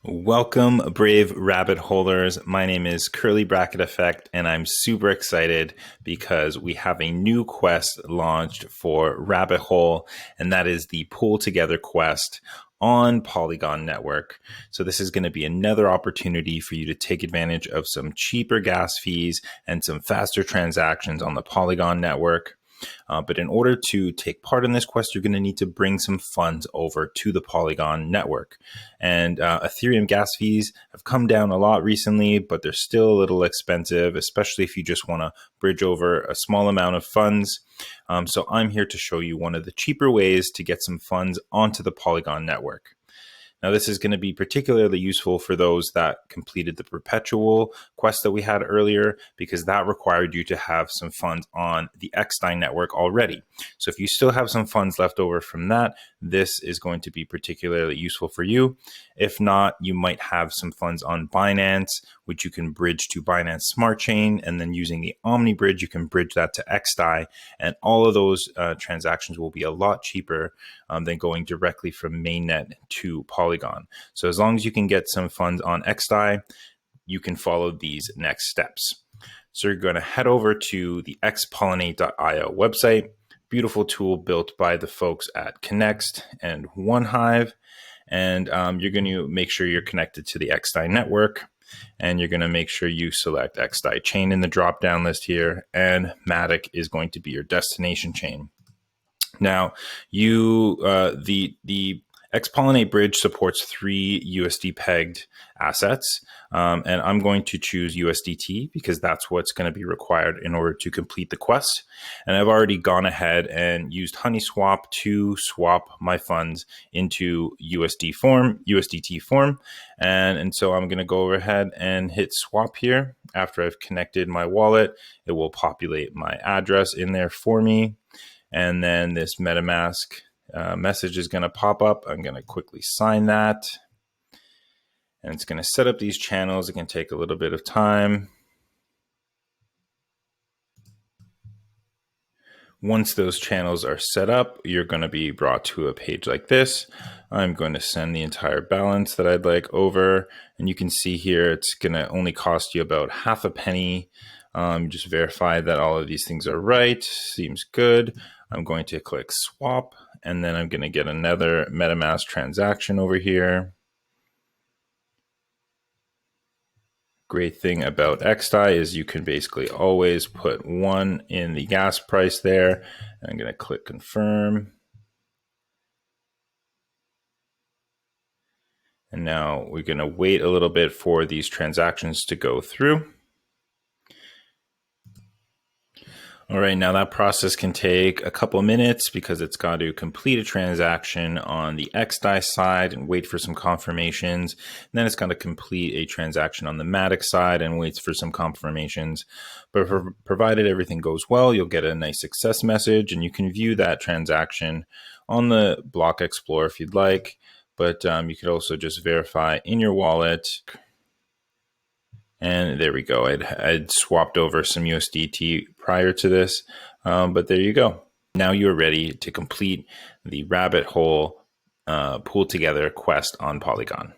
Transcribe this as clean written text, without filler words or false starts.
Welcome, brave rabbit holers. My name is Curly Bracket Effect, and I'm super excited because we have a new quest launched for Rabbit Hole, and that is the Pull Together quest on Polygon Network. So this is going to be another opportunity for you to take advantage of some cheaper gas fees and some faster transactions on the Polygon Network. But in order to take part in this quest, you're going to need to bring some funds over to the Polygon network. And Ethereum gas fees have come down a lot recently, but they're still a little expensive, especially if you just want to bridge over a small amount of funds. So I'm here to show you one of the cheaper ways to get some funds onto the Polygon network. Now, this is going to be particularly useful for those that completed the perpetual quest that we had earlier, because that required you to have some funds on the xDai network already. So if you still have some funds left over from that, this is going to be particularly useful for you. If not, you might have some funds on Binance, which you can bridge to Binance Smart Chain, and then using the Omni Bridge, you can bridge that to xDai, and all of those transactions will be a lot cheaper than going directly from mainnet to Polygon. So as long as you can get some funds on xDai, you can follow these next steps. So you're going to head over to the xpollinate.io website. Beautiful tool built by the folks at Connext and OneHive. And you're going to make sure you're connected to the xDai network. And you're going to make sure you select xDai chain in the drop-down list here. And Matic is going to be your destination chain. Now, the xPollinate bridge supports 3 USD pegged assets, and I'm going to choose USDT because that's what's going to be required in order to complete the quest. And I've already gone ahead and used HoneySwap to swap my funds into USDT form, and so I'm going to go ahead and hit swap here. After I've connected my wallet, it will populate my address in there for me. And then this MetaMask message is going to pop up. I'm going to quickly sign that. And it's going to set up these channels. It can take a little bit of time. Once those channels are set up, you're going to be brought to a page like this. I'm going to send the entire balance that I'd like over. And you can see here, it's going to only cost you about half a penny. Just verify that all of these things are right. Seems good. I'm going to click swap, and then I'm going to get another MetaMask transaction over here. Great thing about xDai is you can basically always put 1 in the gas price there. And I'm going to click confirm. And now we're going to wait a little bit for these transactions to go through. All right, now that process can take a couple minutes because it's got to complete a transaction on the xDai side and wait for some confirmations. And then it's got to complete a transaction on the Matic side and waits for some confirmations. But provided everything goes well, you'll get a nice success message, and you can view that transaction on the Block Explorer if you'd like. But you could also just verify in your wallet. And there we go. I'd swapped over some USDT prior to this, but there you go. Now you're ready to complete the rabbit hole pull together quest on Polygon.